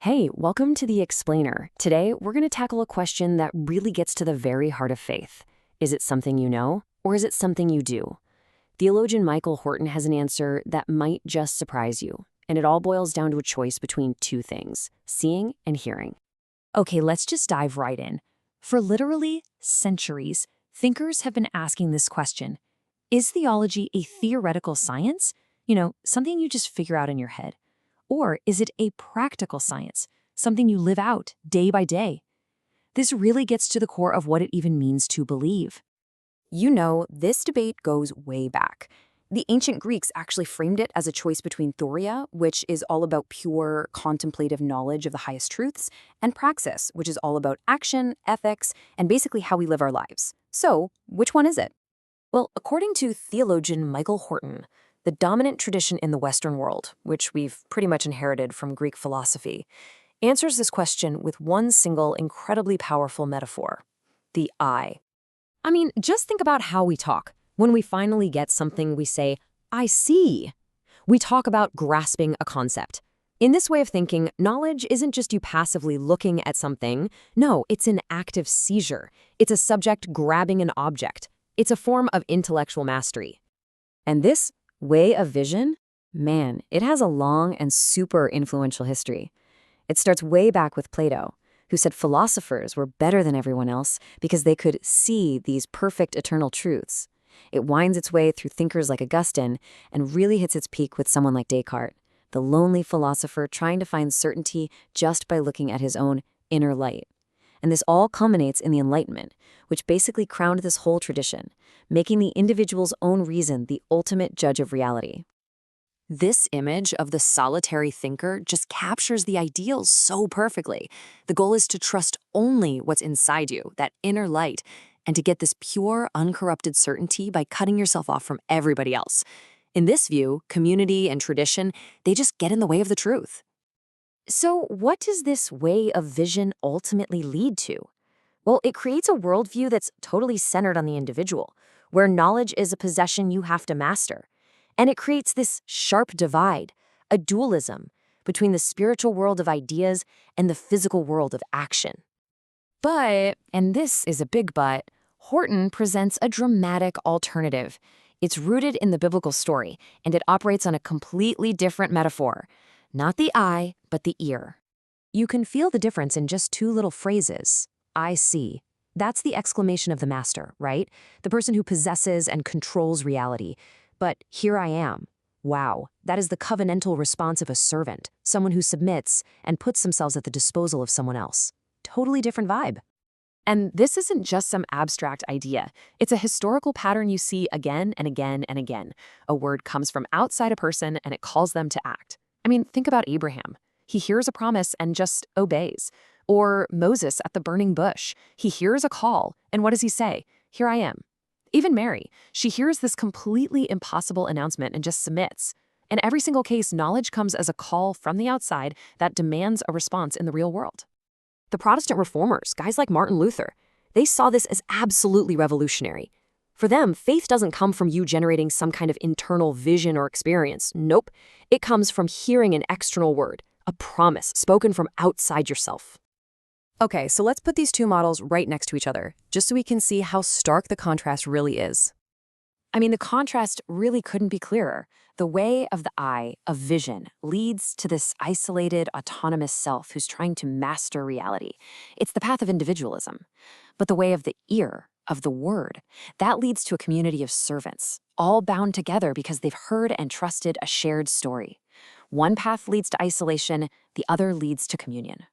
Hey, welcome to The Explainer. Today, we're going to tackle a question that really gets to the very heart of faith. Is it something you know, or is it something you do? Theologian Michael Horton has an answer that might just surprise you, and it all boils down to a choice between two things, seeing and hearing. Okay, let's just dive right in. For literally centuries, thinkers have been asking this question. Is theology a theoretical science? Something you just figure out in your head. Or is it a practical science, something you live out day by day? This really gets to the core of what it even means to believe. You know, this debate goes way back. The ancient Greeks actually framed it as a choice between thoria, which is all about pure contemplative knowledge of the highest truths, and praxis, which is all about action, ethics, and basically how we live our lives. So, which one is it? Well, according to theologian Michael Horton, the dominant tradition in the Western world, which we've pretty much inherited from Greek philosophy, answers this question with one single incredibly powerful metaphor: the I. I mean, just think about how we talk. When we finally get something, we say, I see. We talk about grasping a concept. In this way of thinking, knowledge isn't just you passively looking at something. No, it's an active seizure. It's a subject grabbing an object. It's a form of intellectual mastery. And this way of vision, man, it has a long and super influential history. It starts way back with Plato, who said philosophers were better than everyone else because they could see these perfect eternal truths. It winds its way through thinkers like Augustine and really hits its peak with someone like Descartes, the lonely philosopher trying to find certainty just by looking at his own inner light. And this all culminates in the Enlightenment, which basically crowned this whole tradition, making the individual's own reason the ultimate judge of reality. This image of the solitary thinker just captures the ideals so perfectly. The goal is to trust only what's inside you, that inner light, and to get this pure, uncorrupted certainty by cutting yourself off from everybody else. In this view, community and tradition, they just get in the way of the truth. So what does this way of vision ultimately lead to? Well, it creates a worldview that's totally centered on the individual, where knowledge is a possession you have to master. And it creates this sharp divide, a dualism, between the spiritual world of ideas and the physical world of action. But, and this is a big but, Horton presents a dramatic alternative. It's rooted in the biblical story, and it operates on a completely different metaphor. Not the eye, but the ear. You can feel the difference in just two little phrases. I see. That's the exclamation of the master, right? The person who possesses and controls reality. But here I am. Wow, that is the covenantal response of a servant, someone who submits and puts themselves at the disposal of someone else. Totally different vibe. And this isn't just some abstract idea. It's a historical pattern you see again and again and again. A word comes from outside a person and it calls them to act. I mean, think about Abraham. He hears a promise and just obeys. Or Moses at the burning bush. He hears a call, and what does he say? Here I am. Even Mary, she hears this completely impossible announcement and just submits. In every single case, knowledge comes as a call from the outside that demands a response in the real world. The Protestant reformers, guys like Martin Luther, they saw this as absolutely revolutionary. For them, faith doesn't come from you generating some kind of internal vision or experience. Nope. It comes from hearing an external word, a promise spoken from outside yourself. Okay, so let's put these two models right next to each other, just so we can see how stark the contrast really is. I mean, the contrast really couldn't be clearer. The way of the eye, of vision, leads to this isolated, autonomous self who's trying to master reality. It's the path of individualism. But the way of the ear, of the word, that leads to a community of servants, all bound together because they've heard and trusted a shared story. One path leads to isolation, the other leads to communion.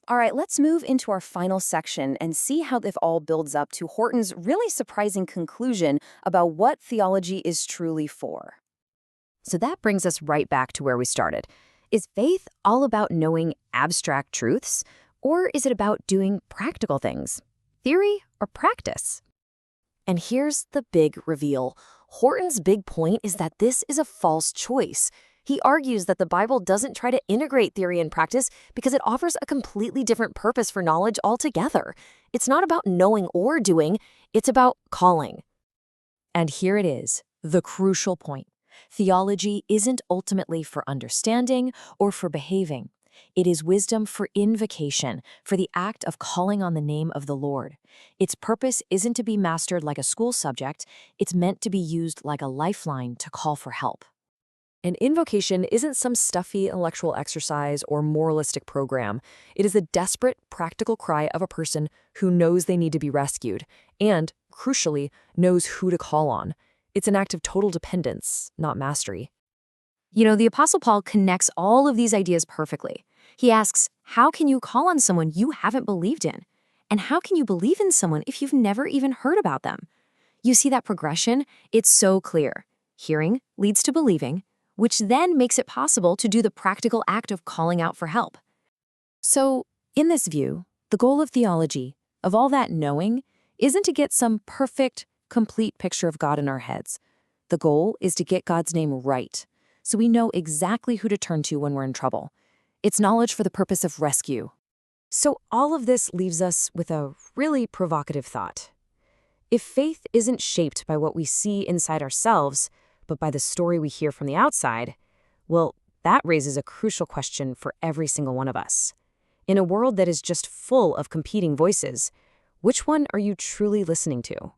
All right, let's move into our final section and see how this all builds up to Horton's really surprising conclusion about what theology is truly for. So that brings us right back to where we started. Is faith all about knowing abstract truths, or is it about doing practical things? Theory or practice? And here's the big reveal. Horton's big point is that this is a false choice. He argues that the Bible doesn't try to integrate theory and practice because it offers a completely different purpose for knowledge altogether. It's not about knowing or doing, it's about calling. And here it is, the crucial point. Theology isn't ultimately for understanding or for behaving. It is wisdom for invocation, for the act of calling on the name of the Lord. Its purpose isn't to be mastered like a school subject, it's meant to be used like a lifeline to call for help. An invocation isn't some stuffy intellectual exercise or moralistic program. It is a desperate, practical cry of a person who knows they need to be rescued and, crucially, knows who to call on. It's an act of total dependence, not mastery. The Apostle Paul connects all of these ideas perfectly. He asks, how can you call on someone you haven't believed in? And how can you believe in someone if you've never even heard about them? You see that progression? It's so clear. Hearing leads to believing, which then makes it possible to do the practical act of calling out for help. So, in this view, the goal of theology, of all that knowing, isn't to get some perfect, complete picture of God in our heads. The goal is to get God's name right, so we know exactly who to turn to when we're in trouble. It's knowledge for the purpose of rescue. So all of this leaves us with a really provocative thought. If faith isn't shaped by what we see inside ourselves, but by the story we hear from the outside, well, that raises a crucial question for every single one of us. In a world that is just full of competing voices, which one are you truly listening to?